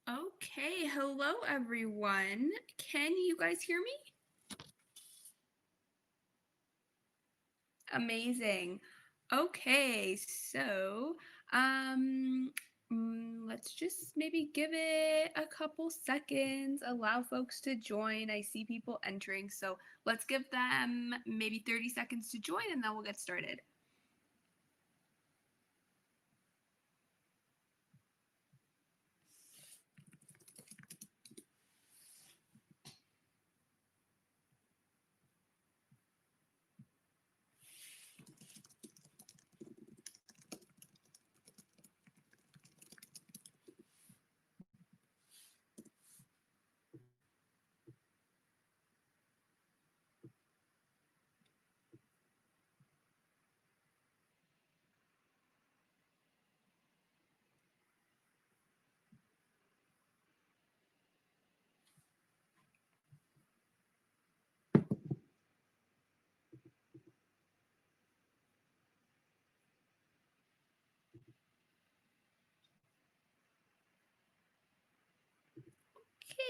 Okay, hello everyone. Can you guys hear me? Amazing. Okay, so let's just maybe give it a couple seconds, allow folks to join. I see people entering, so let's give them maybe 30 seconds to join and then we'll get started.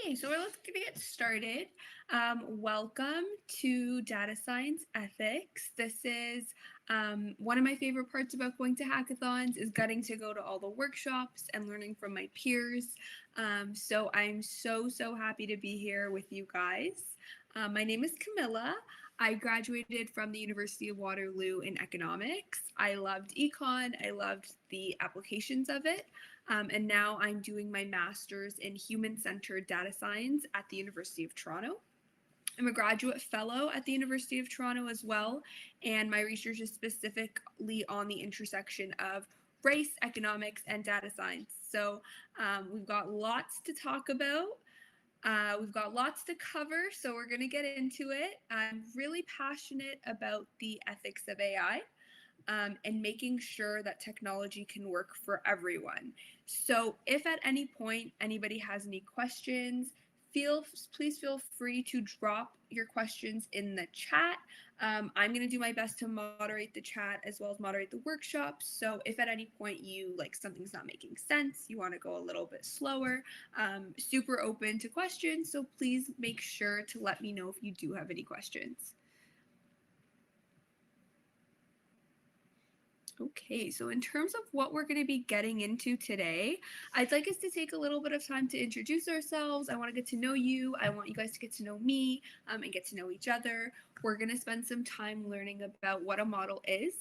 Okay, so we're going to get started. Welcome to Data Science Ethics. This is one of my favorite parts about going to hackathons is getting to go to all the workshops and learning from my peers. So I'm so happy to be here with you guys. My name is Camilla. I graduated from the University of Waterloo in economics. I loved econ. I loved the applications of it. And now I'm doing my master's in human-centered data science at the University of Toronto. I'm a graduate fellow at the University of Toronto as well, and my research is specifically on the intersection of race, economics, and data science. So we've got lots to talk about. We've got lots to cover, so we're going to get into it. I'm really passionate about the ethics of AI. And making sure that technology can work for everyone. So if at any point anybody has any questions, please feel free to drop your questions in the chat. I'm going to do my best to moderate the chat as well as moderate the workshop. So if at any point you something's not making sense, you want to go a little bit slower, super open to questions. So please make sure to let me know if you do have any questions. Okay, so in terms of what we're going to be getting into today, I'd like us to take a little bit of time to introduce ourselves. I want to get to know you. I want you guys to get to know me and get to know each other. We're going to spend some time learning about what a model is,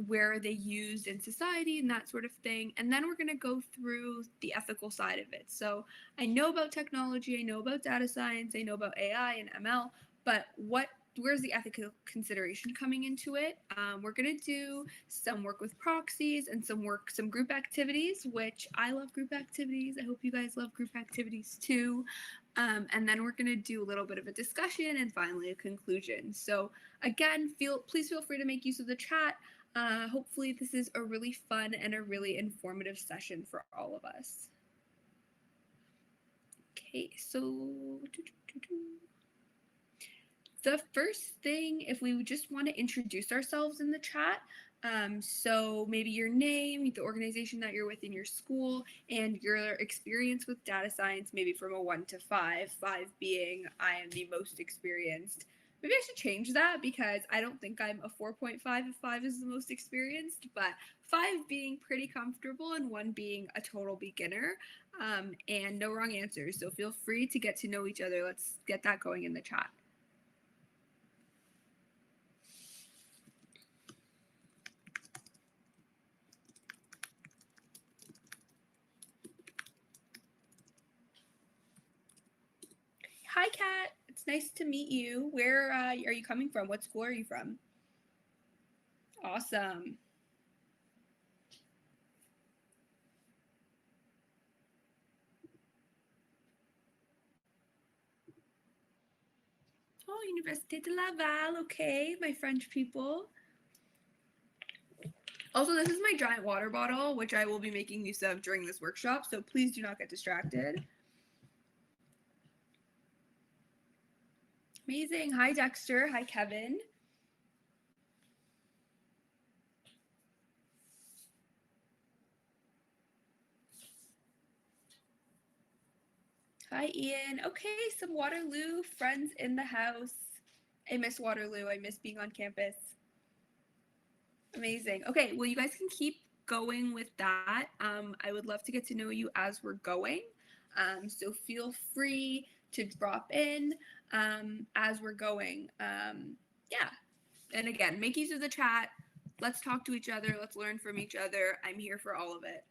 where they used in society and that sort of thing. And then we're going to go through the ethical side of it. So I know about technology, I know about data science, I know about AI and ML, but where's the ethical consideration coming into it? We're going to do some work with proxies and some group activities, which I love group activities. I hope you guys love group activities too. And then we're going to do a little bit of a discussion and finally a conclusion. So again, please feel free to make use of the chat. Hopefully this is a really fun and a really informative session for all of us. Okay, so the first thing, if we just want to introduce ourselves in the chat, so maybe your name, the organization that you're with in your school, and your experience with data science, maybe from a 1 to 5, 5 being I am the most experienced. Maybe I should change that because I don't think I'm a 4.5 if 5 is the most experienced, but 5 being pretty comfortable and 1 being a total beginner, and no wrong answers. So feel free to get to know each other. Let's get that going in the chat. Hi, Kat. It's nice to meet you. Where are you coming from? What school are you from? Awesome. Oh, Université de Laval. Okay, my French people. Also, this is my giant water bottle, which I will be making use of during this workshop, so please do not get distracted. Amazing. Hi, Dexter. Hi, Kevin. Hi, Ian. Okay, some Waterloo friends in the house. I miss Waterloo. I miss being on campus. Amazing. Okay, well, you guys can keep going with that. I would love to get to know you as we're going. So feel free to drop in as we're going. Yeah. And again, make use of the chat. Let's talk to each other. Let's learn from each other. I'm here for all of it.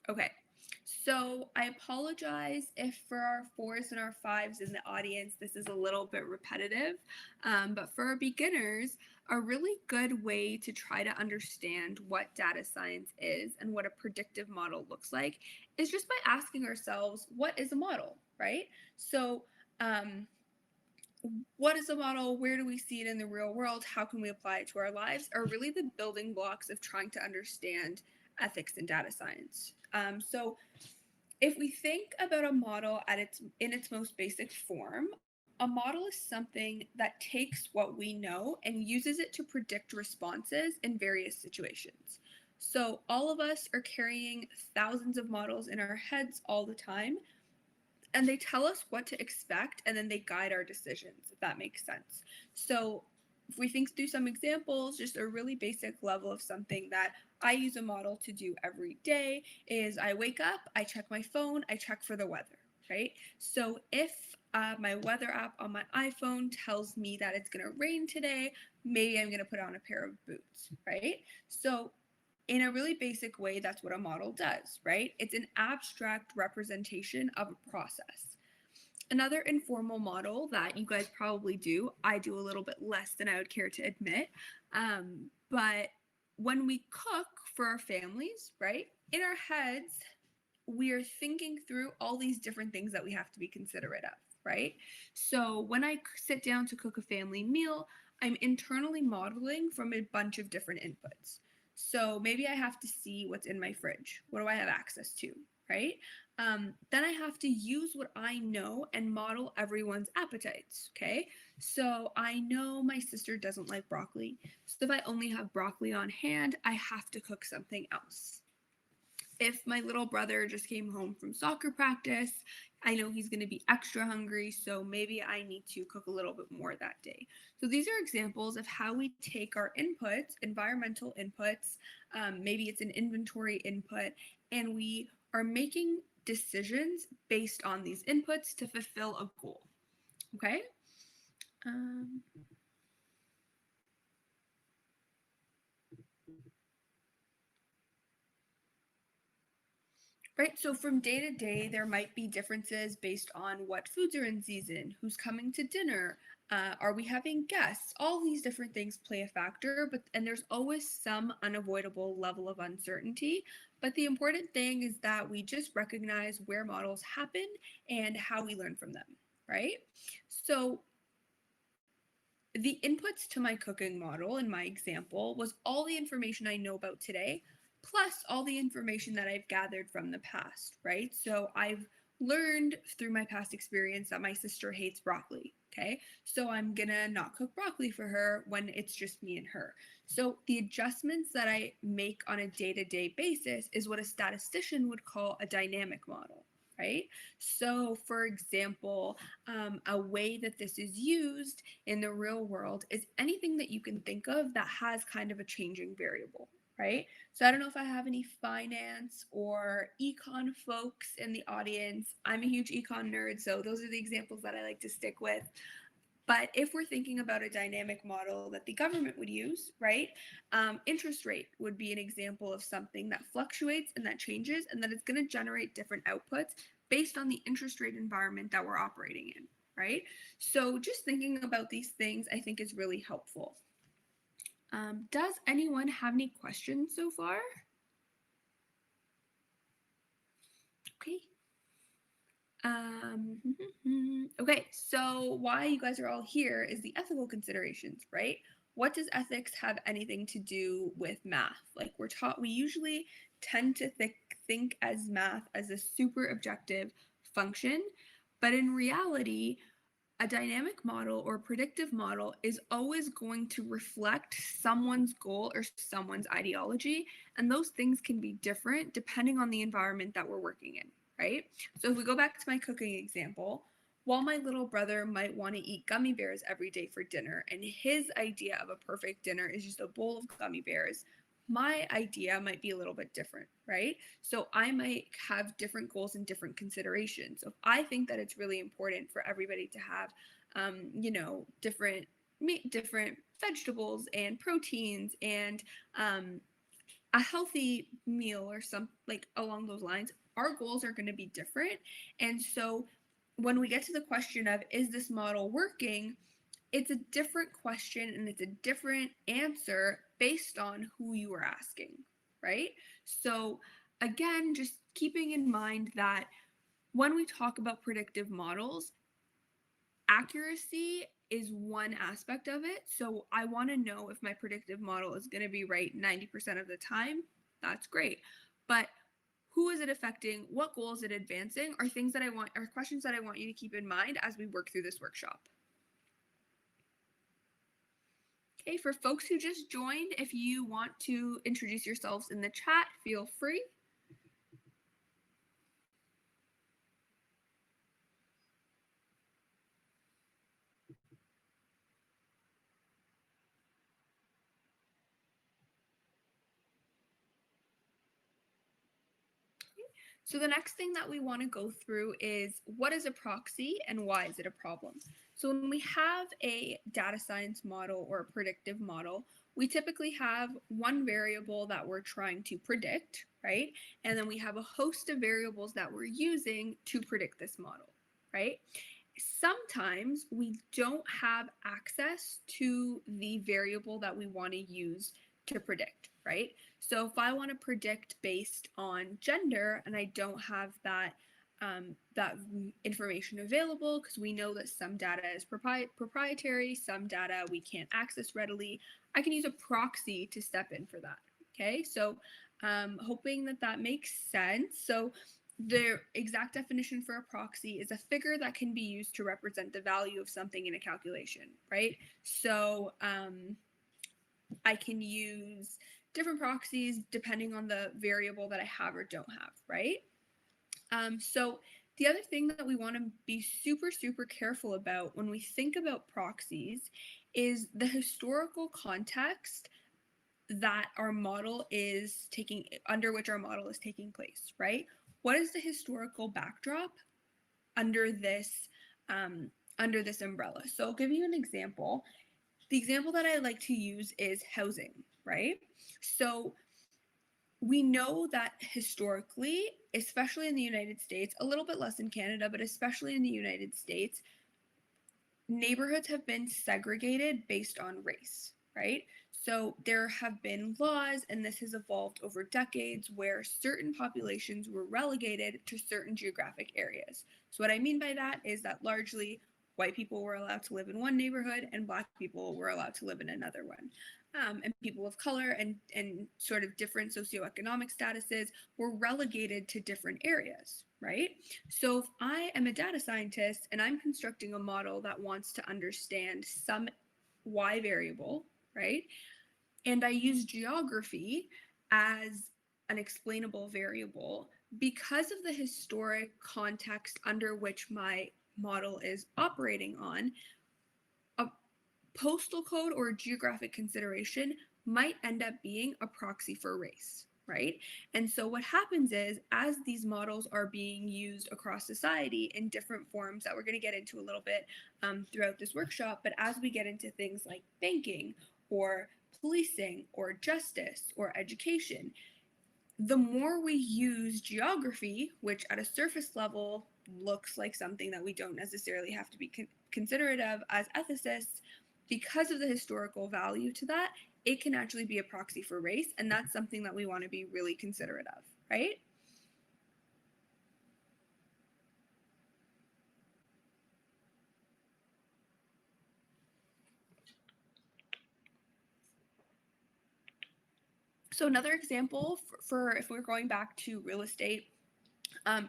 Okay. So I apologize if for our fours and our fives in the audience, this is a little bit repetitive. But for our beginners, a really good way to try to understand what data science is and what a predictive model looks like is just by asking ourselves, what is a model, right? So, what is a model? Where do we see it in the real world? How can we apply it to our lives? Are really the building blocks of trying to understand ethics and data science. So, if we think about a model in its most basic form, a model is something that takes what we know and uses it to predict responses in various situations. So all of us are carrying thousands of models in our heads all the time, and they tell us what to expect and then they guide our decisions, if that makes sense. So if we think through some examples, just a really basic level of something that I use a model to do every day is I wake up, I check my phone, I check for the weather, right? So if my weather app on my iPhone tells me that it's going to rain today, maybe I'm going to put on a pair of boots, right? So in a really basic way, that's what a model does, right? It's an abstract representation of a process. Another informal model that you guys probably do, I do a little bit less than I would care to admit, but when we cook for our families, right, in our heads, we are thinking through all these different things that we have to be considerate of, right? So when I sit down to cook a family meal, I'm internally modeling from a bunch of different inputs. So maybe I have to see what's in my fridge. What do I have access to, right? Then I have to use what I know and model everyone's appetites, okay? So I know my sister doesn't like broccoli. So if I only have broccoli on hand, I have to cook something else. If my little brother just came home from soccer practice, I know he's going to be extra hungry, so maybe I need to cook a little bit more that day. So these are examples of how we take our inputs, environmental inputs, maybe it's an inventory input, and we are making decisions based on these inputs to fulfill a goal. Okay? Right, so from day to day, there might be differences based on what foods are in season, who's coming to dinner, are we having guests? All these different things play a factor, and there's always some unavoidable level of uncertainty. But the important thing is that we just recognize where models happen and how we learn from them, right? So the inputs to my cooking model in my example was all the information I know about today, plus all the information that I've gathered from the past, right? So I've learned through my past experience that my sister hates broccoli, okay? So I'm gonna not cook broccoli for her when it's just me and her. So the adjustments that I make on a day to day basis is what a statistician would call a dynamic model, right? So, for example, a way that this is used in the real world is anything that you can think of that has kind of a changing variable, right? So I don't know if I have any finance or econ folks in the audience. I'm a huge econ nerd, so those are the examples that I like to stick with. But if we're thinking about a dynamic model that the government would use, right, interest rate would be an example of something that fluctuates and that changes, and that it's going to generate different outputs based on the interest rate environment that we're operating in, right? So just thinking about these things, I think, is really helpful. Does anyone have any questions so far? Okay. Okay, so why you guys are all here is the ethical considerations, right? What does ethics have anything to do with math? Like we usually tend to think as math as a super objective function, but in reality, a dynamic model or predictive model is always going to reflect someone's goal or someone's ideology, and those things can be different depending on the environment that we're working in, right? So if we go back to my cooking example, while my little brother might want to eat gummy bears every day for dinner, and his idea of a perfect dinner is just a bowl of gummy bears, my idea might be a little bit different, right? So I might have different goals and different considerations. So if I think that it's really important for everybody to have, different meat, different vegetables and proteins and a healthy meal or some like along those lines, our goals are going to be different. And so when we get to the question of, is this model working? It's a different question and it's a different answer based on who you are asking, right? So, again, just keeping in mind that when we talk about predictive models, accuracy is one aspect of it. So, I want to know if my predictive model is going to be right 90% of the time. That's great. But who is it affecting? What goal is it advancing? Are questions that I want you to keep in mind as we work through this workshop. Okay, for folks who just joined, if you want to introduce yourselves in the chat, feel free. So the next thing that we want to go through is, what is a proxy and why is it a problem? So when we have a data science model or a predictive model, we typically have one variable that we're trying to predict, right? And then we have a host of variables that we're using to predict this model, right? Sometimes we don't have access to the variable that we want to use to predict, right? So if I want to predict based on gender and I don't have that information available, because we know that some data is proprietary, some data we can't access readily, I can use a proxy to step in for that. Okay, so hoping that makes sense. So the exact definition for a proxy is a figure that can be used to represent the value of something in a calculation, right? So I can use different proxies depending on the variable that I have or don't have, right? So the other thing that we want to be super, super careful about when we think about proxies is the historical context that our model is taking, under which our model is taking place, right? What is the historical backdrop under this umbrella? So I'll give you an example. The example that I like to use is housing, right? So we know that historically, especially in the United States, a little bit less in Canada, but especially in the United States, neighborhoods have been segregated based on race, right? So there have been laws, and this has evolved over decades, where certain populations were relegated to certain geographic areas. So what I mean by that is that largely white people were allowed to live in one neighborhood and Black people were allowed to live in another one. And people of color and sort of different socioeconomic statuses were relegated to different areas, right? So if I am a data scientist and I'm constructing a model that wants to understand some Y variable, right? And I use geography as an explainable variable, because of the historic context under which my model is operating on, a postal code or a geographic consideration might end up being a proxy for race, right? And so what happens is, as these models are being used across society in different forms that we're going to get into a little bit throughout this workshop, but as we get into things like banking or policing or justice or education, the more we use geography, which at a surface level looks like something that we don't necessarily have to be considerate of as ethicists, because of the historical value to that, it can actually be a proxy for race, and that's something that we want to be really considerate of, right? So another example for if we're going back to real estate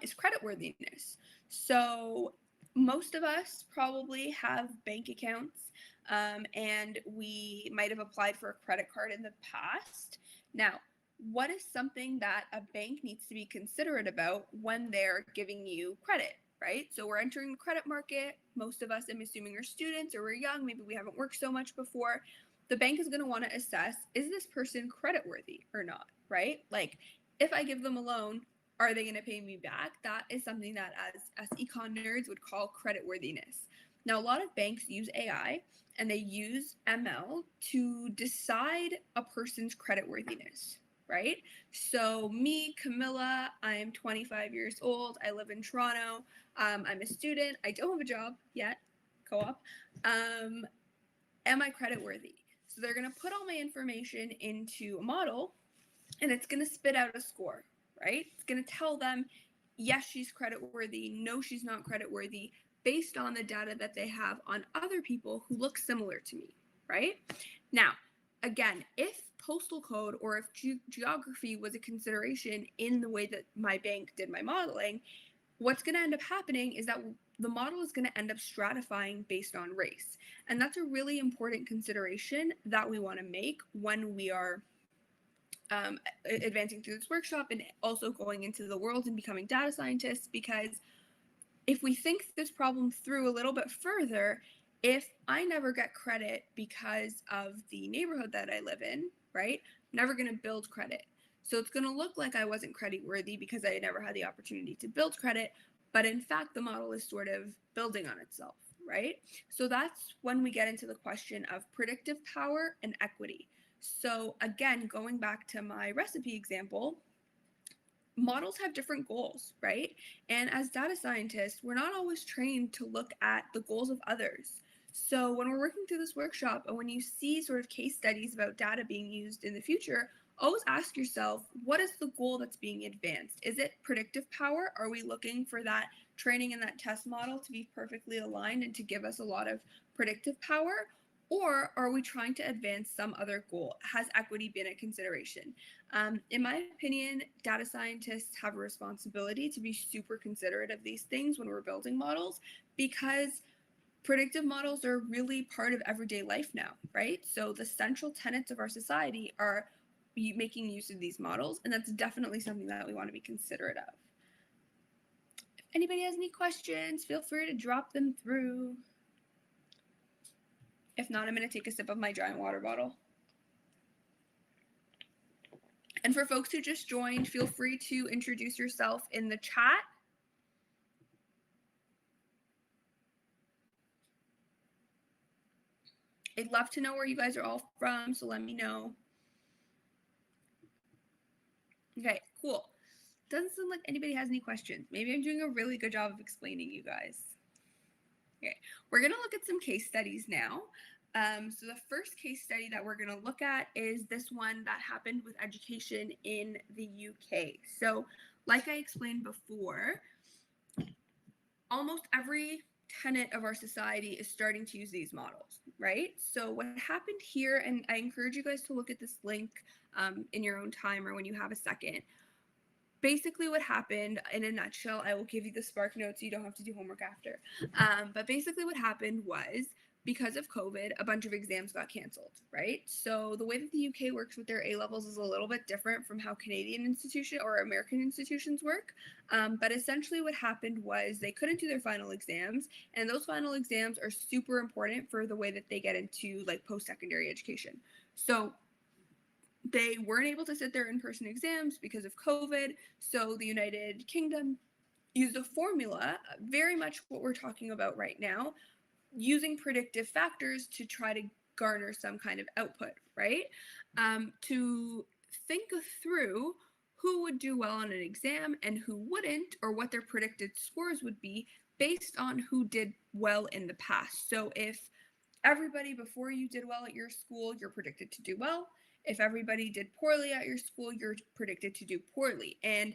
is creditworthiness. So most of us probably have bank accounts, and we might have applied for a credit card in the past. Now, what is something that a bank needs to be considerate about when they're giving you credit, right? So we're entering the credit market. Most of us, I'm assuming, are students or we're young. Maybe we haven't worked so much before. The bank is going to want to assess, is this person creditworthy or not, right? Like, if I give them a loan, are they going to pay me back? That is something that as econ nerds would call creditworthiness. Now, a lot of banks use AI and they use ML to decide a person's creditworthiness, right? So me, Camilla, I'm 25 years old. I live in Toronto. I'm a student. I don't have a job yet, co-op. Am I creditworthy? So they're going to put all my information into a model and it's going to spit out a score, right? It's going to tell them, yes, she's creditworthy, no, she's not creditworthy, based on the data that they have on other people who look similar to me, right? Now, again, if postal code or if geography was a consideration in the way that my bank did my modeling, what's going to end up happening is that the model is going to end up stratifying based on race. And that's a really important consideration that we want to make when we are advancing through this workshop and also going into the world and becoming data scientists, because if we think this problem through a little bit further, if I never get credit because of the neighborhood that I live in, right, I'm never going to build credit. So it's going to look like I wasn't credit worthy because I never had the opportunity to build credit, but in fact the model is sort of building on itself, right? So that's when we get into the question of predictive power and equity. So again, going back to my recipe example, models have different goals, right? And as data scientists, we're not always trained to look at the goals of others. So when we're working through this workshop and when you see sort of case studies about data being used in the future, always ask yourself, what is the goal that's being advanced? Is it predictive power? Are we looking for that training and that test model to be perfectly aligned and to give us a lot of predictive power? Or are we trying to advance some other goal? Has equity been a consideration? In my opinion, data scientists have a responsibility to be super considerate of these things when we're building models, because predictive models are really part of everyday life now, right? So the central tenets of our society are making use of these models, and that's definitely something that we want to be considerate of. If anybody has any questions, feel free to drop them through. If not, I'm going to take a sip of my giant water bottle. And for folks who just joined, feel free to introduce yourself in the chat. I'd love to know where you guys are all from, so let me know. Okay, cool. Doesn't seem like anybody has any questions. Maybe I'm doing a really good job of explaining you guys. Okay, we're going to look at some case studies now. So the first case study that we're going to look at is this one that happened with education in the UK. So like I explained before, almost every tenet of our society is starting to use these models, right? So what happened here, and I encourage you guys to look at this link in your own time or when you have a second. Basically what happened, in a nutshell, I will give you the Spark notes so you don't have to do homework after. But basically what happened was, because of COVID, a bunch of exams got canceled, right? So the way that the UK works with their A-levels is a little bit different from how Canadian institution or American institutions work. But essentially what happened was they couldn't do their final exams, and those final exams are super important for the way that they get into like post-secondary education. So they weren't able to sit their in-person exams because of COVID. So the United Kingdom used a formula, very much what we're talking about right now, using predictive factors to try to garner some kind of output, right? To think through who would do well on an exam and who wouldn't, or what their predicted scores would be based on who did well in the past. So if everybody before you did well at your school, you're predicted to do well. If everybody did poorly at your school, you're predicted to do poorly. And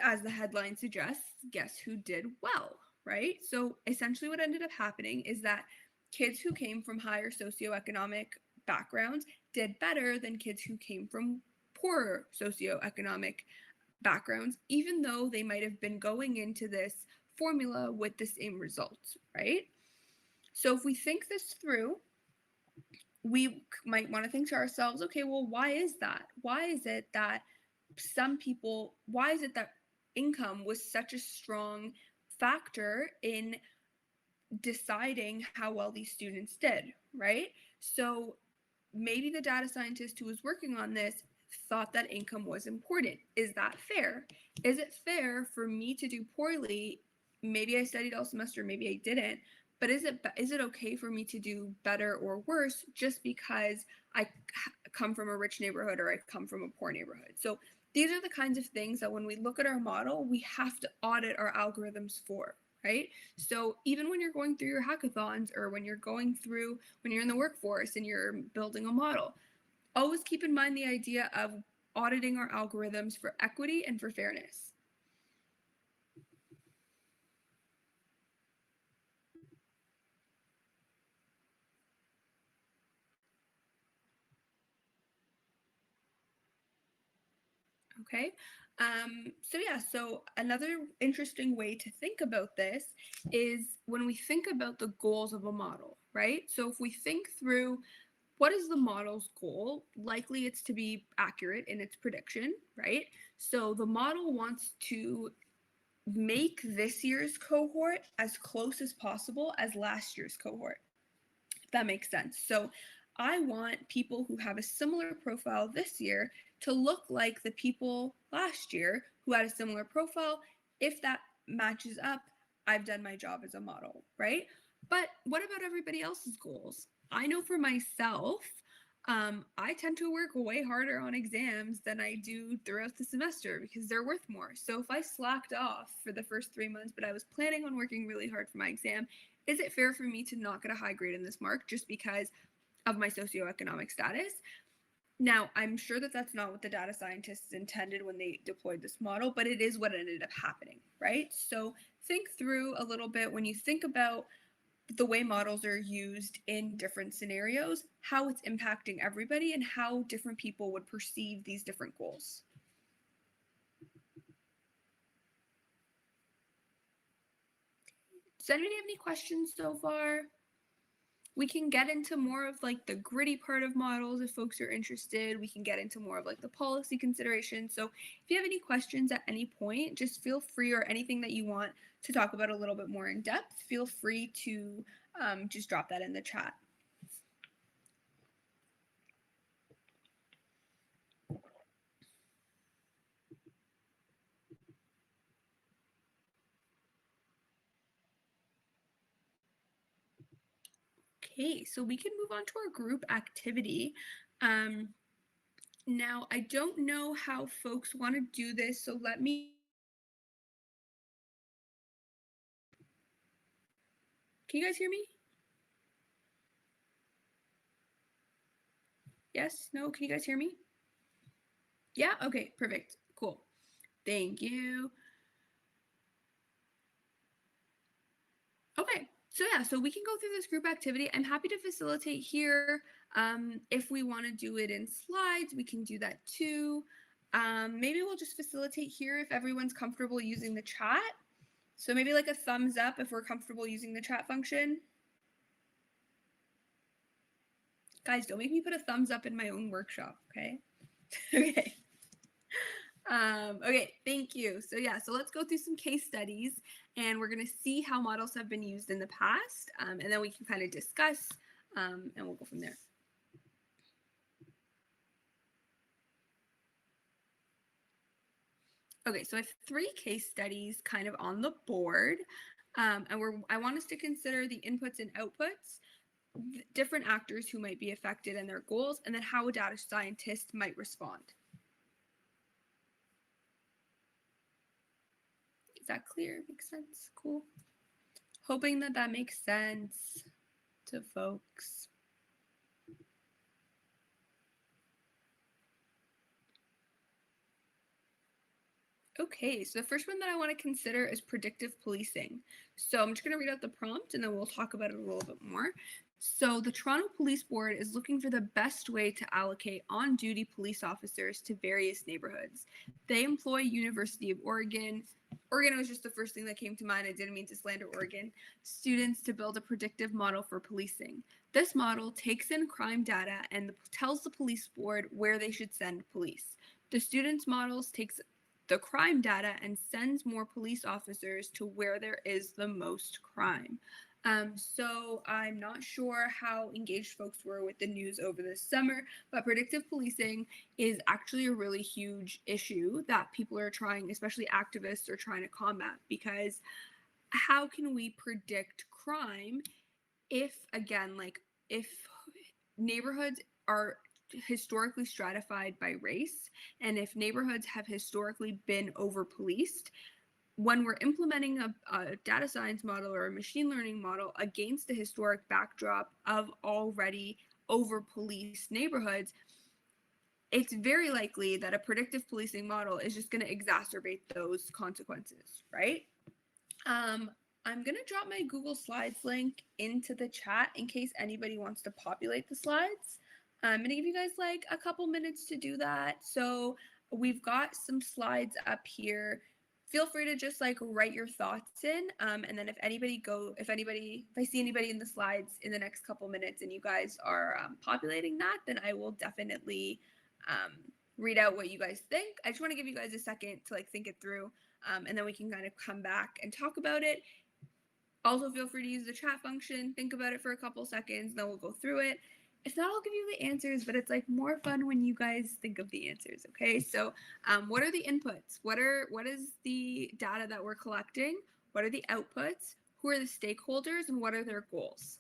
as the headline suggests, guess who did well, right? So essentially what ended up happening is that kids who came from higher socioeconomic backgrounds did better than kids who came from poorer socioeconomic backgrounds, even though they might have been going into this formula with the same results, right? So if we think this through, we might want to think to ourselves, okay, well, why is that? Why is it that why is it that income was such a strong factor in deciding how well these students did, right? So maybe the data scientist who was working on this thought that income was important. Is that fair? Is it fair for me to do poorly? Maybe I studied all semester, maybe I didn't, but is it okay for me to do better or worse just because I come from a rich neighborhood or I come from a poor neighborhood? So these are the kinds of things that when we look at our model, we have to audit our algorithms for, right? So even when you're going through your hackathons or when you're in the workforce and you're building a model, always keep in mind the idea of auditing our algorithms for equity and for fairness. Okay. So another interesting way to think about this is when we think about the goals of a model, right? So if we think through what is the model's goal, likely it's to be accurate in its prediction, right? So the model wants to make this year's cohort as close as possible as last year's cohort, if that makes sense. So I want people who have a similar profile this year to look like the people last year who had a similar profile. If that matches up, I've done my job as a model, right? But what about everybody else's goals? I know for myself, I tend to work way harder on exams than I do throughout the semester because they're worth more. So if I slacked off for the first 3 months, but I was planning on working really hard for my exam, is it fair for me to not get a high grade in this mark just because of my socioeconomic status? Now, I'm sure that that's not what the data scientists intended when they deployed this model, but it is what ended up happening, right? So think through a little bit when you think about the way models are used in different scenarios, how it's impacting everybody, and how different people would perceive these different goals. Does anybody have any questions so far? We can get into more of like the gritty part of models if folks are interested. We can get into more of like the policy considerations. So if you have any questions at any point, just feel free, or anything that you want to talk about a little bit more in depth, feel free to just drop that in the chat. Okay, so we can move on to our group activity. Now, I don't know how folks want to do this, so let me. Can you guys hear me? Yes? No? Can you guys hear me? Yeah? Okay, perfect. Cool. Thank you. Okay, so we can go through this group activity. I'm happy to facilitate here. If we want to do it in slides, we can do that too. Maybe we'll just facilitate here if everyone's comfortable using the chat. So maybe like a thumbs up if we're comfortable using the chat function. Guys, don't make me put a thumbs up in my own workshop, okay? Okay. Okay, thank you. So let's go through some case studies, and we're going to see how models have been used in the past, and then we can kind of discuss, and we'll go from there. Okay, so I have 3 case studies kind of on the board, and I want us to consider the inputs and outputs, different actors who might be affected and their goals, and then how a data scientist might respond. Is that clear? Makes sense? Cool. Hoping that that makes sense to folks. Okay, so the first one that I want to consider is predictive policing. So I'm just going to read out the prompt and then we'll talk about it a little bit more. So the Toronto Police Board is looking for the best way to allocate on-duty police officers to various neighborhoods. They employ University of Oregon. Oregon was just the first thing that came to mind. I didn't mean to slander Oregon. Students to build a predictive model for policing. This model takes in crime data and tells the police board where they should send police. The students' models takes the crime data and sends more police officers to where there is the most crime. So I'm not sure how engaged folks were with the news over the summer, but predictive policing is actually a really huge issue that people are trying, especially activists, are trying to combat, because how can we predict crime if, again, like if neighborhoods are historically stratified by race, and if neighborhoods have historically been over policed, when we're implementing a data science model or a machine learning model against the historic backdrop of already over policed neighborhoods, it's very likely that a predictive policing model is just going to exacerbate those consequences, right? I'm going to drop my Google Slides link into the chat in case anybody wants to populate the slides. I'm going to give you guys like a couple minutes to do that. So we've got some slides up here. Feel free to just like write your thoughts in. And then if I see anybody in the slides in the next couple minutes and you guys are populating that, then I will definitely read out what you guys think. I just want to give you guys a second to like think it through. And then we can kind of come back and talk about it. Also, feel free to use the chat function, think about it for a couple seconds, then we'll go through it. If not, I'll give you the answers, but it's like more fun when you guys think of the answers, okay? So what are the inputs? What is the data that we're collecting? What are the outputs? Who are the stakeholders and what are their goals?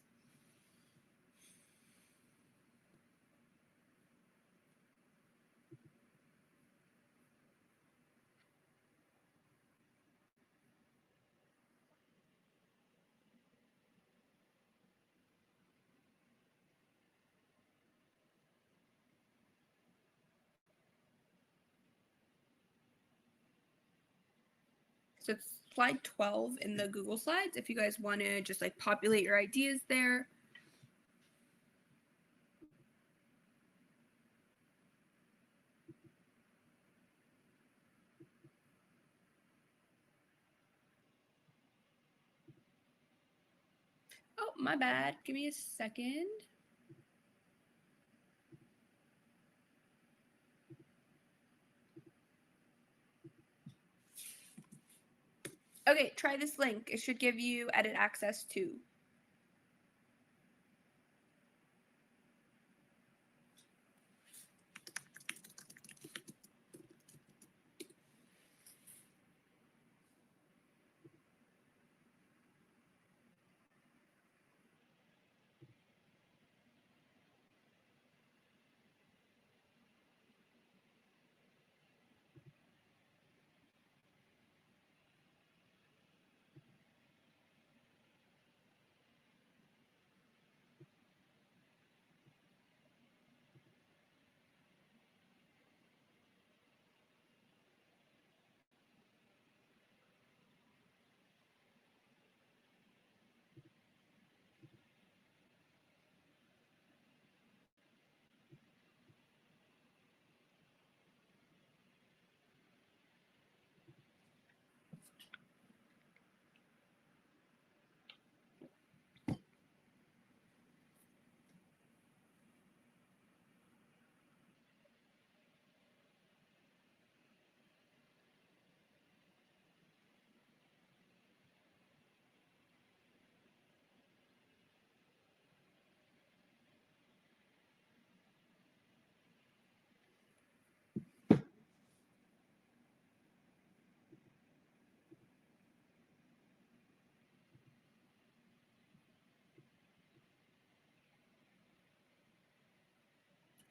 So it's slide 12 in the Google Slides if you guys want to just like populate your ideas there. Oh, my bad. Give me a second. Okay, try this link. It should give you edit access to.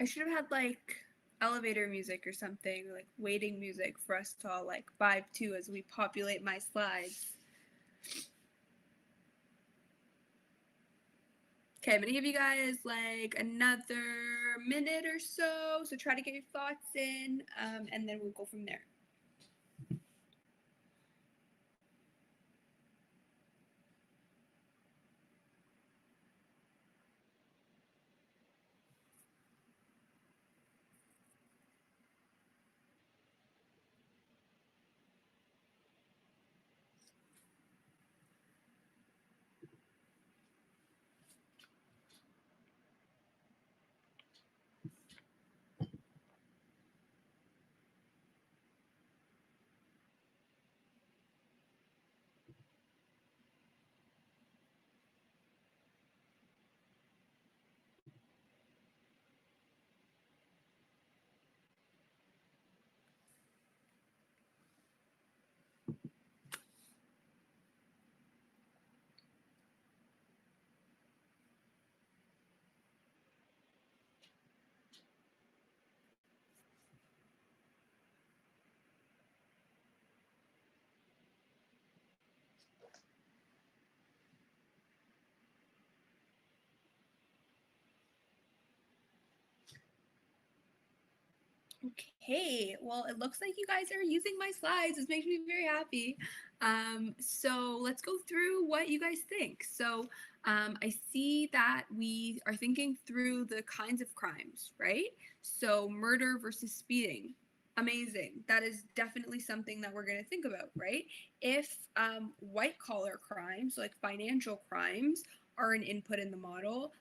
I should have had like elevator music or something, like waiting music for us to all like vibe to as we populate my slides. Okay, I'm gonna give you guys like another minute or so. So try to get your thoughts in, and then we'll go from there. Okay, well, it looks like you guys are using my slides. This makes me very happy. So let's go through what you guys think. So I see that we are thinking through the kinds of crimes, right? So murder versus speeding. Amazing. That is definitely something that we're going to think about, right? If white collar crimes, like financial crimes, are an input in the model,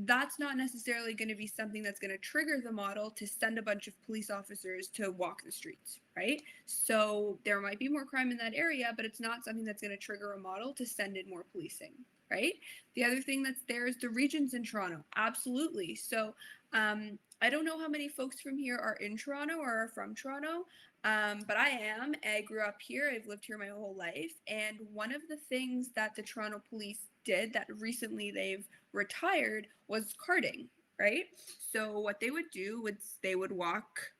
that's not necessarily going to be something that's going to trigger the model to send a bunch of police officers to walk the streets, right? So there might be more crime in that area, but it's not something that's going to trigger a model to send in more policing, right? The other thing that's there is the regions in Toronto. Absolutely. So I don't know how many folks from here are in Toronto or are from Toronto, but I am. I grew up here. I've lived here my whole life. And one of the things that the Toronto police did that recently they've retired was carding, right? So what they would do was they would walk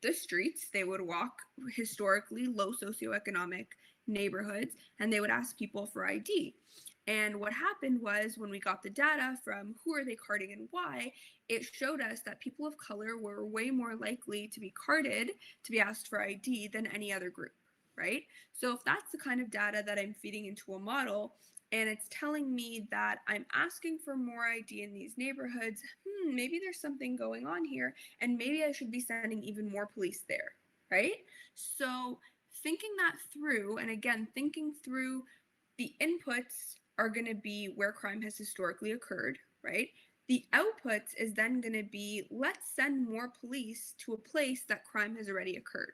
the streets, they would walk historically low socioeconomic neighborhoods, and they would ask people for ID. And what happened was when we got the data from who are they carding and why, it showed us that people of color were way more likely to be carded, to be asked for ID than any other group, right? So if that's the kind of data that I'm feeding into a model, and it's telling me that I'm asking for more ID in these neighborhoods, maybe there's something going on here, and maybe I should be sending even more police there, right? So thinking that through, and again, thinking through the inputs are going to be where crime has historically occurred, right? The outputs is then going to be let's send more police to a place that crime has already occurred,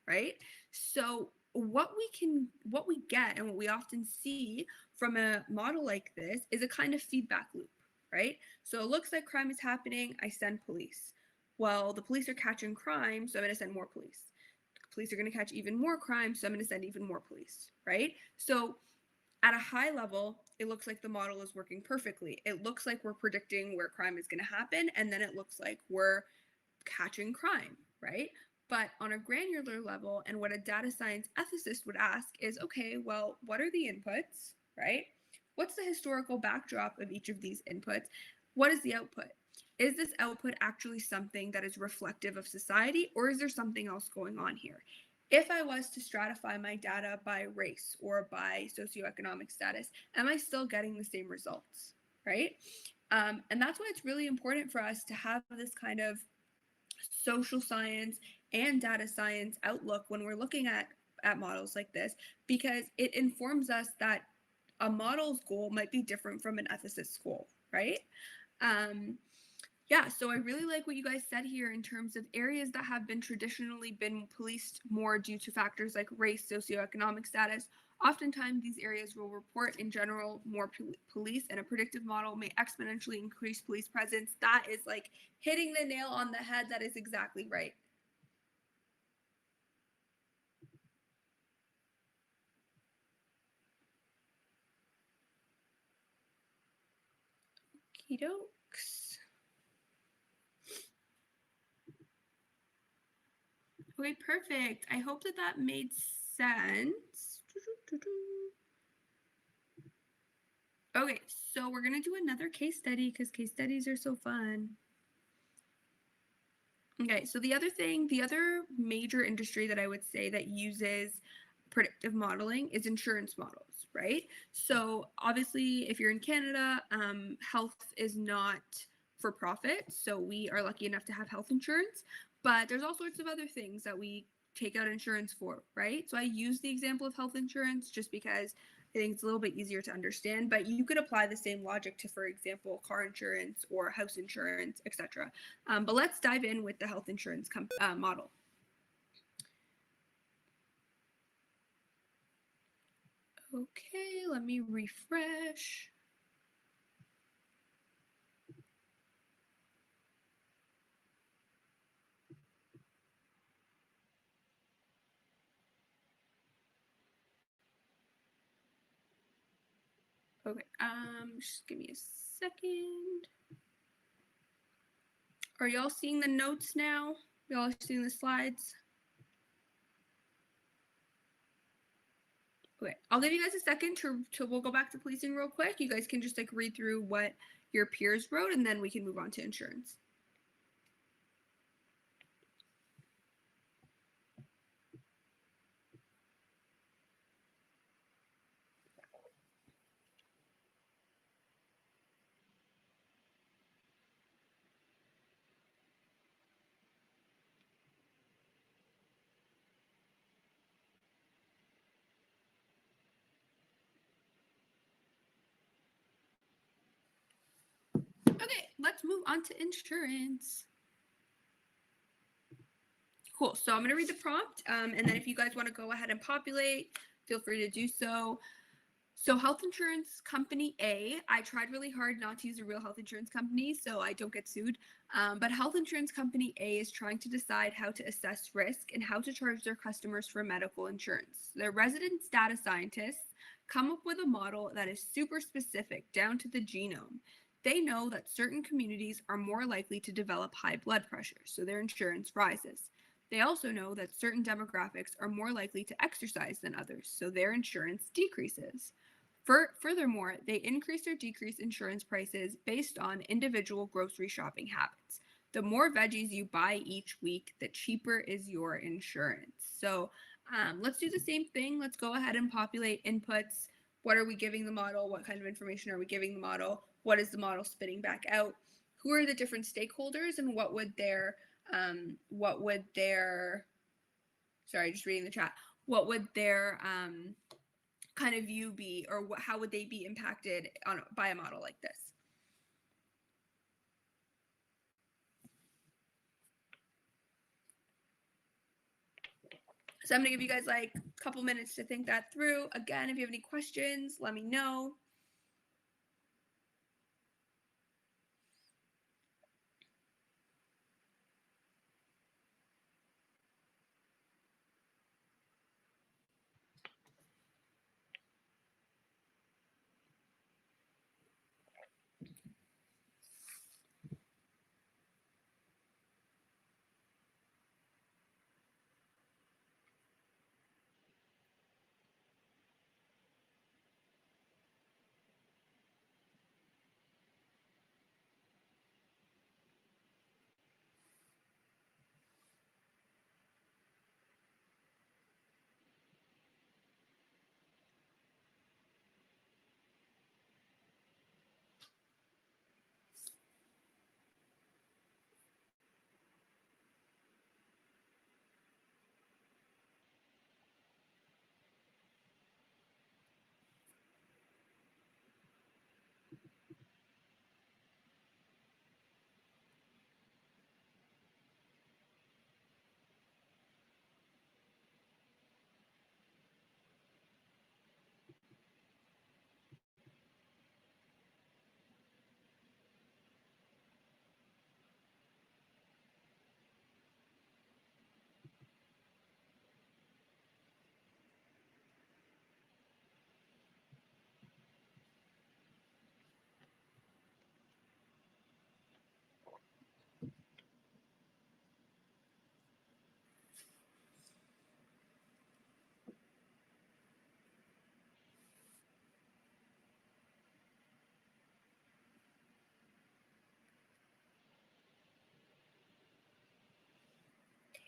right? So what we get and what we often see from a model like this is a kind of feedback loop, right? So it looks like crime is happening, I send police. Well, the police are catching crime, so I'm going to send more police. The police are going to catch even more crime, so I'm going to send even more police, right? So at a high level, it looks like the model is working perfectly. It looks like we're predicting where crime is going to happen, and then it looks like we're catching crime, right? But on a granular level, and what a data science ethicist would ask is, okay, well, what are the inputs, right? What's the historical backdrop of each of these inputs? What is the output? Is this output actually something that is reflective of society, or is there something else going on here? If I was to stratify my data by race or by socioeconomic status, am I still getting the same results, right? And that's why it's really important for us to have this kind of social science and data science outlook when we're looking at models like this, because it informs us that a model's goal might be different from an ethicist's goal, right? Yeah, so I really like what you guys said here in terms of areas that have been traditionally been policed more due to factors like race, socioeconomic status. Oftentimes, these areas will report in general more police, and a predictive model may exponentially increase police presence. That is like hitting the nail on the head. That is exactly right. Okey dokes. Okay, perfect. I hope that that made sense. Okay, so we're going to do another case study because case studies are so fun. Okay, so the other major industry that I would say that uses predictive modeling is insurance models, right? So obviously, if you're in Canada, health is not for profit, so we are lucky enough to have health insurance, but there's all sorts of other things that we take out insurance for, right? So I use the example of health insurance just because I think it's a little bit easier to understand, but you could apply the same logic to, for example, car insurance or house insurance, etc. But let's dive in with the health insurance model. Okay, let me refresh. Okay, just give me a second. Are y'all seeing the notes now? Y'all seeing the slides? Okay, I'll give you guys a second to we'll go back to policing real quick. You guys can just like read through what your peers wrote and then we can move on to insurance. Okay, let's move on to insurance. Cool, so I'm gonna read the prompt, and then if you guys wanna go ahead and populate, feel free to do so. So health insurance company A, I tried really hard not to use a real health insurance company so I don't get sued, but health insurance company A is trying to decide how to assess risk and how to charge their customers for medical insurance. Their resident data scientists come up with a model that is super specific down to the genome. They know that certain communities are more likely to develop high blood pressure, so their insurance rises. They also know that certain demographics are more likely to exercise than others, so their insurance decreases. Furthermore, they increase or decrease insurance prices based on individual grocery shopping habits. The more veggies you buy each week, the cheaper is your insurance. So let's do the same thing. Let's go ahead and populate inputs. What are we giving the model? What kind of information are we giving the model? What is the model spitting back out? Who are the different stakeholders and what would their sorry, just reading the chat, what would their kind of view be, or how would they be impacted by a model like this? So I'm gonna give you guys like a couple minutes to think that through. Again, if you have any questions, let me know.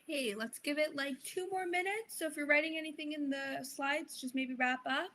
Okay, let's give it like 2 more minutes. So if you're writing anything in the slides, just maybe wrap up.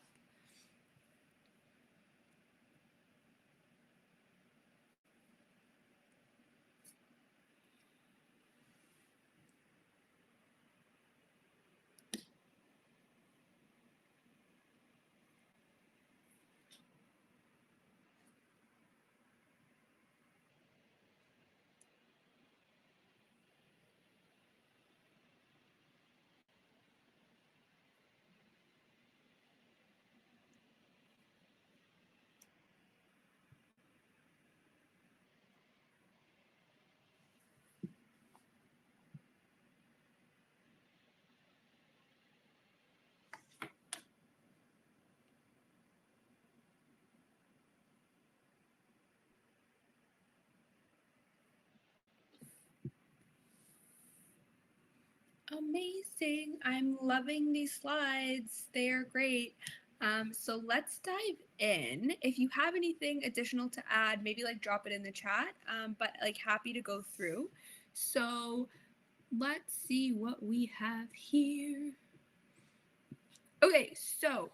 Amazing. I'm loving these slides. They are great. So let's dive in. If you have anything additional to add, maybe like drop it in the chat, but like happy to go through. So let's see what we have here. Okay, so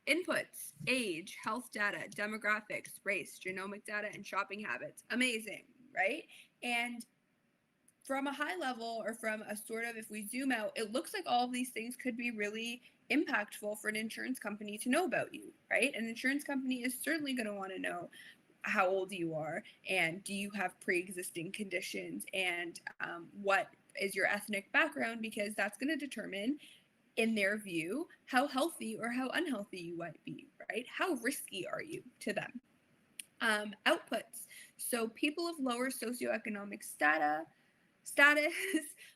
inputs, age, health data, demographics, race, genomic data, and shopping habits. Amazing, right? And from a high level, or from a sort of, if we zoom out, it looks like all of these things could be really impactful for an insurance company to know about you, right? An insurance company is certainly going to want to know how old you are, and do you have pre-existing conditions, and what is your ethnic background, because that's going to determine, in their view, how healthy or how unhealthy you might be, right? How risky are you to them? Outputs. So people of lower socioeconomic status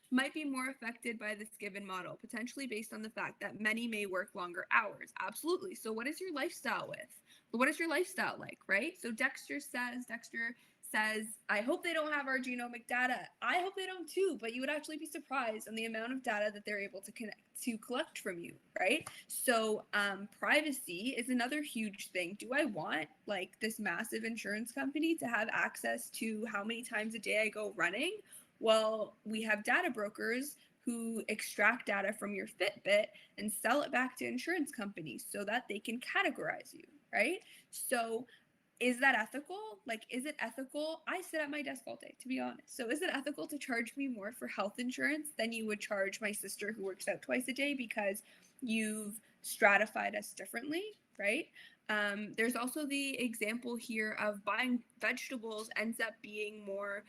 might be more affected by this given model, potentially based on the fact that many may work longer hours. Absolutely. So what is your lifestyle with? What is your lifestyle like, right? So Dexter says, I hope they don't have our genomic data. I hope they don't too, but you would actually be surprised on the amount of data that they're able to collect from you, right? So privacy is another huge thing. Do I want like this massive insurance company to have access to how many times a day I go running? Well, we have data brokers who extract data from your Fitbit and sell it back to insurance companies so that they can categorize you, right? So is that ethical? Like, is it ethical? I sit at my desk all day, to be honest. So is it ethical to charge me more for health insurance than you would charge my sister who works out twice a day because you've stratified us differently, right? There's also the example here of buying vegetables ends up being more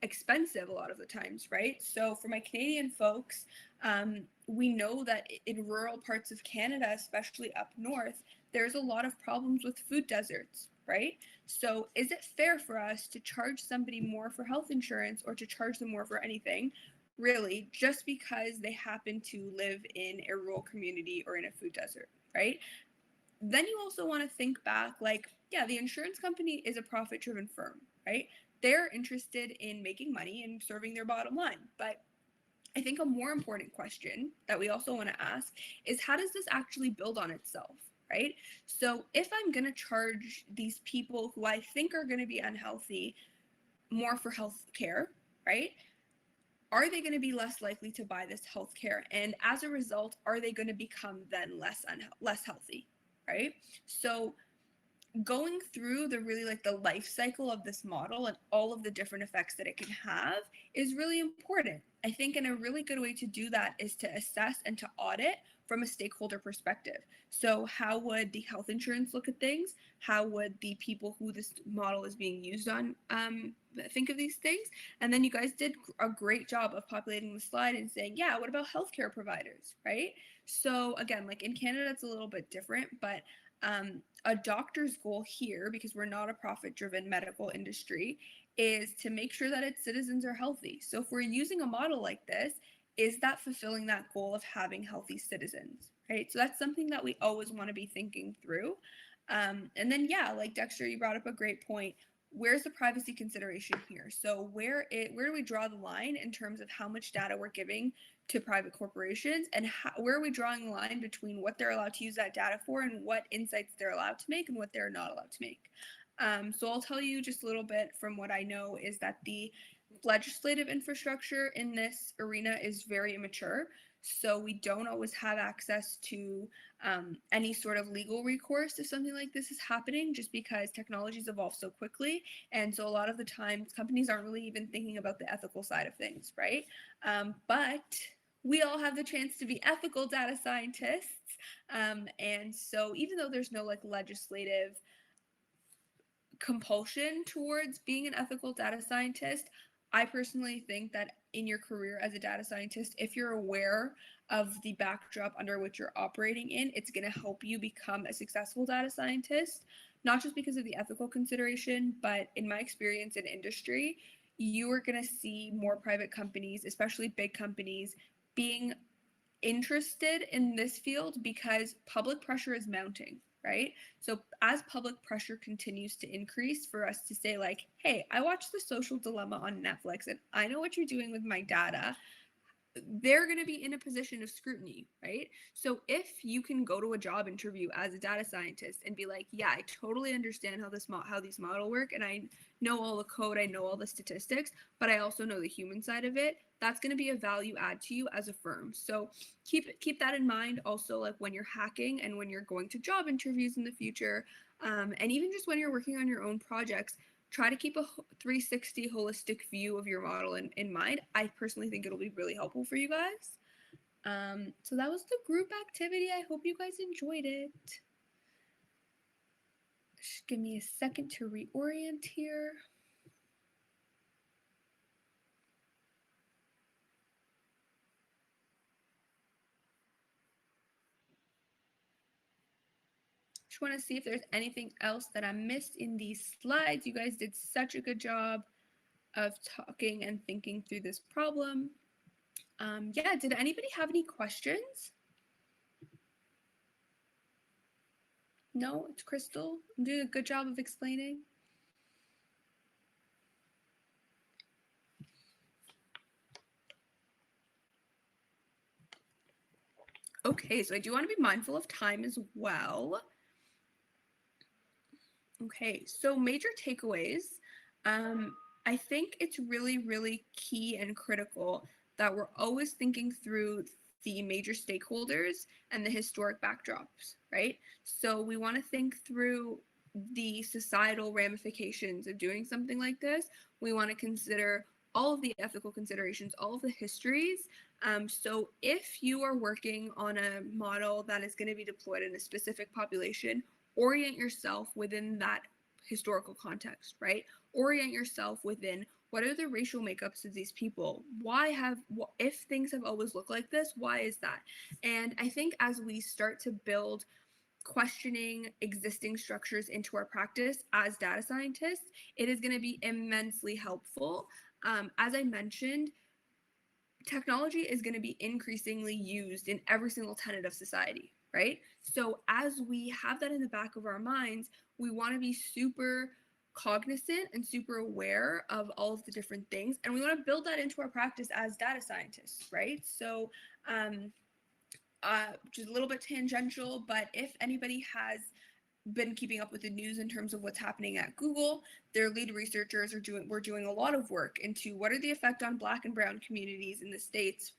expensive a lot of the times, right? So for my Canadian folks, we know that in rural parts of Canada, especially up north, there's a lot of problems with food deserts, right? So is it fair for us to charge somebody more for health insurance, or to charge them more for anything, really, just because they happen to live in a rural community or in a food desert, right? Then you also want to think back, like, yeah, the insurance company is a profit driven firm, right? They're interested in making money and serving their bottom line. But I think a more important question that we also want to ask is, how does this actually build on itself, right? So if I'm going to charge these people who I think are going to be unhealthy more for health care, right? Are they going to be less likely to buy this health care? And as a result, are they going to become then less healthy, right? So going through the really like the life cycle of this model and all of the different effects that it can have is really important. I think, and a really good way to do that is to assess and to audit from a stakeholder perspective. So how would the health insurance look at things? How would the people who this model is being used on think of these things? And then you guys did a great job of populating the slide and saying, yeah, what about healthcare providers, right? So again, like in Canada, it's a little bit different, but a doctor's goal here, because we're not a profit-driven medical industry, is to make sure that its citizens are healthy. So if we're using a model like this, is that fulfilling that goal of having healthy citizens, right? So that's something that we always want to be thinking through. And then, yeah, like Dexter, you brought up a great point. Where's the privacy consideration here? So where do we draw the line in terms of how much data we're giving to private corporations, and where are we drawing the line between what they're allowed to use that data for and what insights they're allowed to make and what they're not allowed to make? So I'll tell you just a little bit from what I know is that the legislative infrastructure in this arena is very immature. So we don't always have access to any sort of legal recourse if something like this is happening, just because technologies evolve so quickly. And so a lot of the times companies aren't really even thinking about the ethical side of things, right? But we all have the chance to be ethical data scientists. And so even though there's no like legislative compulsion towards being an ethical data scientist, I personally think that in your career as a data scientist, if you're aware of the backdrop under which you're operating in, it's going to help you become a successful data scientist, not just because of the ethical consideration, but in my experience in industry, you are going to see more private companies, especially big companies, being interested in this field because public pressure is mounting, right? So as public pressure continues to increase for us to say like, hey, I watched The Social Dilemma on Netflix and I know what you're doing with my data, they're going to be in a position of scrutiny, right? So if you can go to a job interview as a data scientist and be like, yeah, I totally understand how these model work, and I know all the code, I know all the statistics, but I also know the human side of it, that's going to be a value add to you as a firm. So keep that in mind. Also, like when you're hacking and when you're going to job interviews in the future, and even just when you're working on your own projects, try to keep a 360 holistic view of your model in mind. I personally think it'll be really helpful for you guys. So that was the group activity. I hope you guys enjoyed it. Just give me a second to reorient here. Just want to see if there's anything else that I missed in these slides. You guys did such a good job of talking and thinking through this problem. Yeah, did anybody have any questions? No, it's Crystal. I'm doing a good job of explaining. Okay, so I do want to be mindful of time as well. Okay, so major takeaways. I think it's really, really key and critical that we're always thinking through the major stakeholders and the historic backdrops, right? So we want to think through the societal ramifications of doing something like this. We want to consider all of the ethical considerations, all of the histories. So if you are working on a model that is going to be deployed in a specific population, orient yourself within that historical context, right? Orient yourself within what are the racial makeups of these people? If things have always looked like this, why is that? And I think as we start to build questioning existing structures into our practice as data scientists, it is going to be immensely helpful. As I mentioned, technology is going to be increasingly used in every single tenet of society, right? So as we have that in the back of our minds, we want to be super cognizant and super aware of all of the different things, and we want to build that into our practice as data scientists, right? So just a little bit tangential, but if anybody has been keeping up with the news in terms of what's happening at Google, their lead researchers were doing a lot of work into what are the effect on Black and Brown communities in the States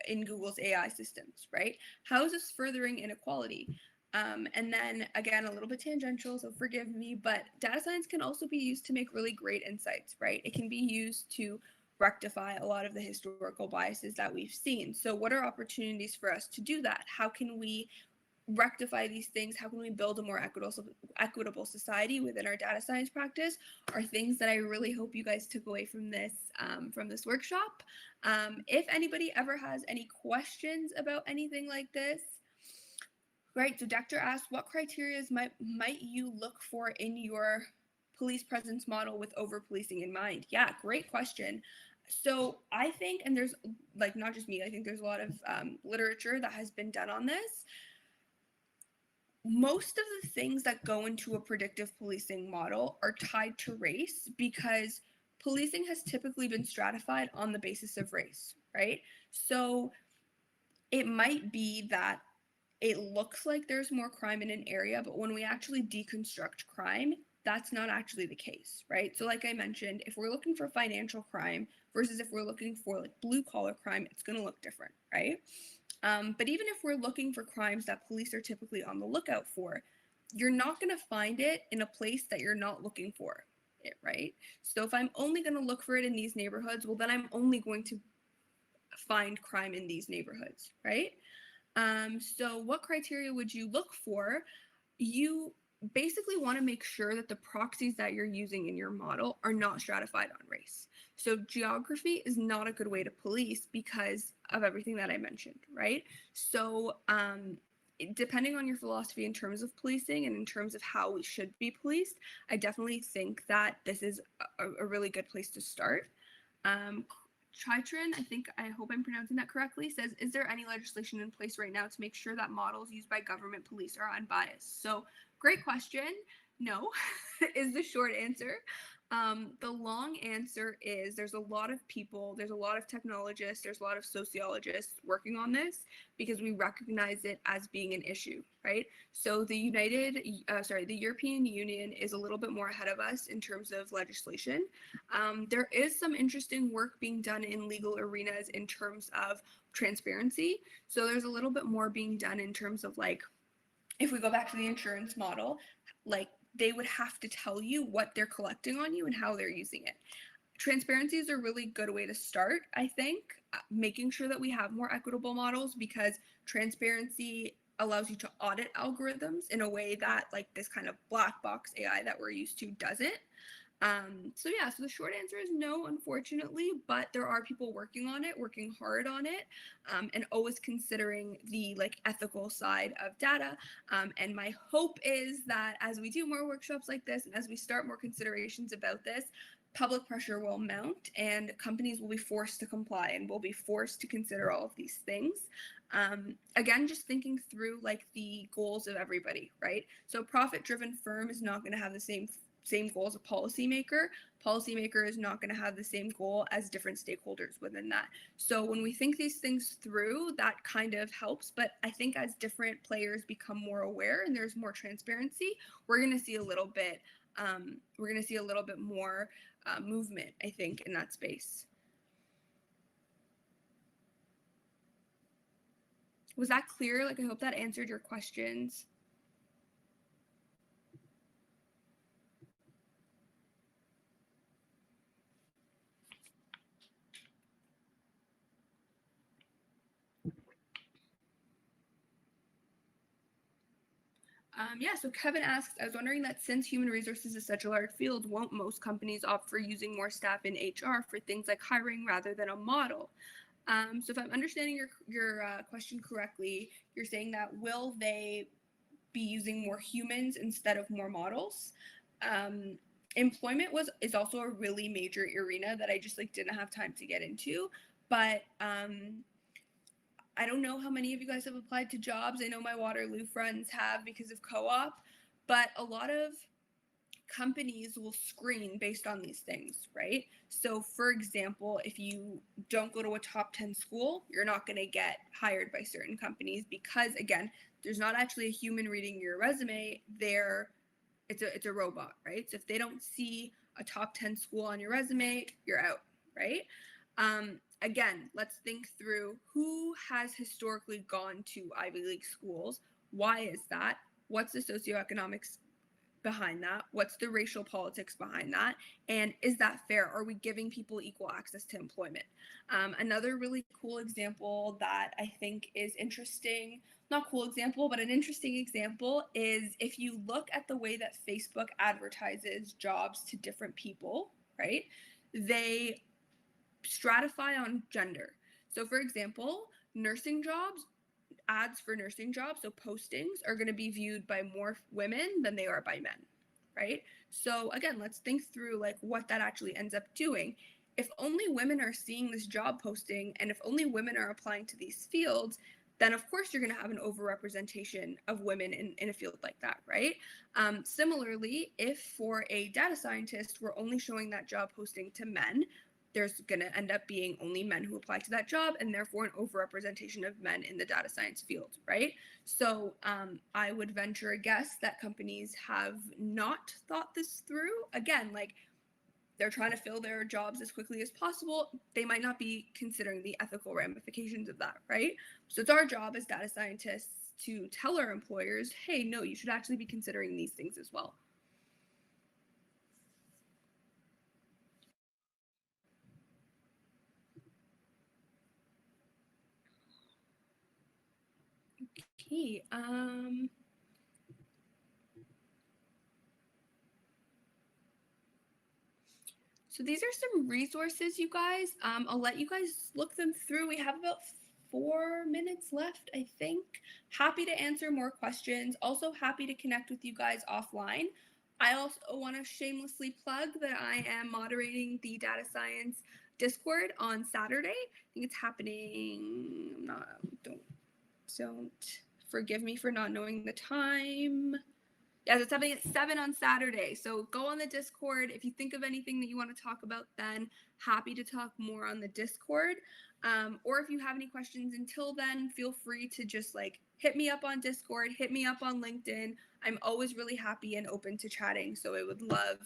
in Google's AI systems, right? How is this furthering inequality? And then again, a little bit tangential, so forgive me, but data science can also be used to make really great insights, right? It can be used to rectify a lot of the historical biases that we've seen. So what are opportunities for us to do that? How can we rectify these things? How can we build a more equitable society within our data science practice? Are things that I really hope you guys took away from this workshop. If anybody ever has any questions about anything like this, right? So Dr. asked, what criteria might you look for in your police presence model with over policing in mind? Yeah, great question. So I think, and there's like not just me, I think there's a lot of literature that has been done on this. Most of the things that go into a predictive policing model are tied to race because policing has typically been stratified on the basis of race, right? So it might be that it looks like there's more crime in an area, but when we actually deconstruct crime, that's not actually the case, right? So like I mentioned, if we're looking for financial crime versus if we're looking for like blue collar crime, it's going to look different, right? But even if we're looking for crimes that police are typically on the lookout for, you're not going to find it in a place that you're not looking for it, right? So if I'm only going to look for it in these neighborhoods, well, then I'm only going to find crime in these neighborhoods, right? So what criteria would you look for? You basically want to make sure that the proxies that you're using in your model are not stratified on race. So geography is not a good way to police because of everything that I mentioned, right? So depending on your philosophy in terms of policing and in terms of how we should be policed, I definitely think that this is a really good place to start. Chitrin, I hope I'm pronouncing that correctly, says, is there any legislation in place right now to make sure that models used by government police are unbiased? So great question. No, is the short answer. The long answer is there's a lot of people, there's a lot of technologists, there's a lot of sociologists working on this because we recognize it as being an issue, right? So the European Union is a little bit more ahead of us in terms of legislation. There is some interesting work being done in legal arenas in terms of transparency. So there's a little bit more being done in terms of like, if we go back to the insurance model, like they would have to tell you what they're collecting on you and how they're using it. Transparency is a really good way to start, I think, making sure that we have more equitable models because transparency allows you to audit algorithms in a way that like this kind of black box AI that we're used to doesn't. So the short answer is no, unfortunately, but there are people working on it, working hard on it, and always considering the like ethical side of data. And my hope is that as we do more workshops like this and as we start more considerations about this, public pressure will mount and companies will be forced to comply and will be forced to consider all of these things. Again, just thinking through like the goals of everybody, right? So profit-driven firm is not going to have the same goal as a policymaker. Policymaker is not going to have the same goal as different stakeholders within that. So when we think these things through, that kind of helps. But I think as different players become more aware and there's more transparency, we're going to see a little bit. More movement, I think, in that space. Was that clear? Like, I hope that answered your questions. So Kevin asks, I was wondering that since human resources is such a large field, won't most companies opt for using more staff in HR for things like hiring rather than a model? So if I'm understanding your question correctly, you're saying that will they be using more humans instead of more models? Employment is also a really major arena that I just like didn't have time to get into, but I don't know how many of you guys have applied to jobs. I know my Waterloo friends have because of co-op, but a lot of companies will screen based on these things, right? So for example, if you don't go to a top 10 school, you're not going to get hired by certain companies because again, there's not actually a human reading your resume. It's a robot, right? So if they don't see a top 10 school on your resume, you're out, right? Again, let's think through who has historically gone to Ivy League schools. Why is that? What's the socioeconomics behind that? What's the racial politics behind that? And is that fair? Are we giving people equal access to employment? Another really cool example that I think is interesting, not cool example, but an interesting example is if you look at the way that Facebook advertises jobs to different people, right? They stratify on gender. So for example, nursing jobs, ads for nursing jobs, so postings are going to be viewed by more women than they are by men, right? So again, let's think through like what that actually ends up doing. If only women are seeing this job posting and if only women are applying to these fields, then of course you're going to have an overrepresentation of women in a field like that, right? Similarly, if for a data scientist, we're only showing that job posting to men, there's going to end up being only men who apply to that job, and therefore an overrepresentation of men in the data science field, right? So I would venture a guess that companies have not thought this through. Again, like, they're trying to fill their jobs as quickly as possible. They might not be considering the ethical ramifications of that, right? So it's our job as data scientists to tell our employers, hey, no, you should actually be considering these things as well. Okay. So these are some resources, you guys. I'll let you guys look them through. We have about 4 minutes left, I think. Happy to answer more questions. Also happy to connect with you guys offline. I also want to shamelessly plug that I am moderating the data science Discord on Saturday. I think it's happening. Don't forgive me for not knowing the time. Yeah, it's happening at 7 on Saturday. So go on the Discord. If you think of anything that you want to talk about, then happy to talk more on the Discord. Or if you have any questions until then, feel free to just like hit me up on Discord, hit me up on LinkedIn. I'm always really happy and open to chatting. So I would love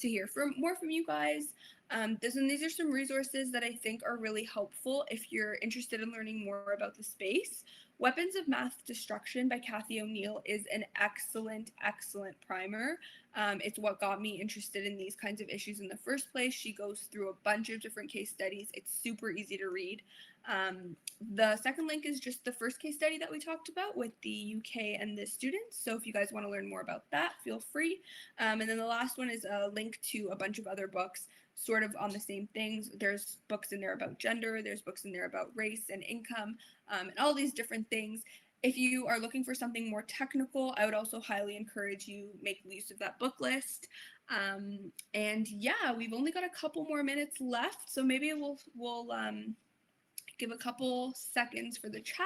to hear more from you guys. These are some resources that I think are really helpful if you're interested in learning more about the space. Weapons of Mass Destruction by Kathy O'Neill is an excellent, excellent primer. It's what got me interested in these kinds of issues in the first place. She goes through a bunch of different case studies. It's super easy to read. The second link is just the first case study that we talked about with the UK and the students. So if you guys want to learn more about that, feel free. And then the last one is a link to a bunch of other books sort of on the same things. There's books in there about gender, there's books in there about race and income, and all these different things. If you are looking for something more technical, I would also highly encourage you make use of that book list. And yeah, we've only got a couple more minutes left, so maybe we'll give a couple seconds for the chat.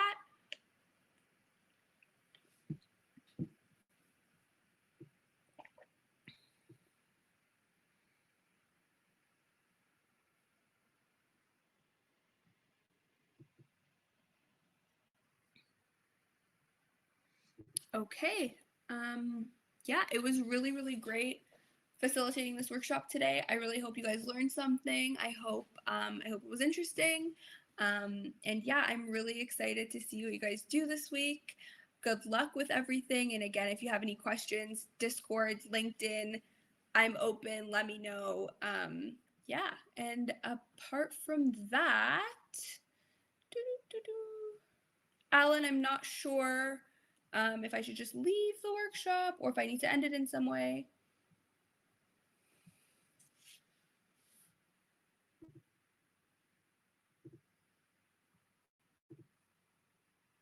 Okay. Yeah, it was really, really great facilitating this workshop today. I really hope you guys learned something. I hope it was interesting. And yeah, I'm really excited to see what you guys do this week. Good luck with everything. And again, if you have any questions, Discord, LinkedIn, I'm open. Let me know. Yeah. And apart from that, Alan, I'm not sure if I should just leave the workshop or if I need to end it in some way.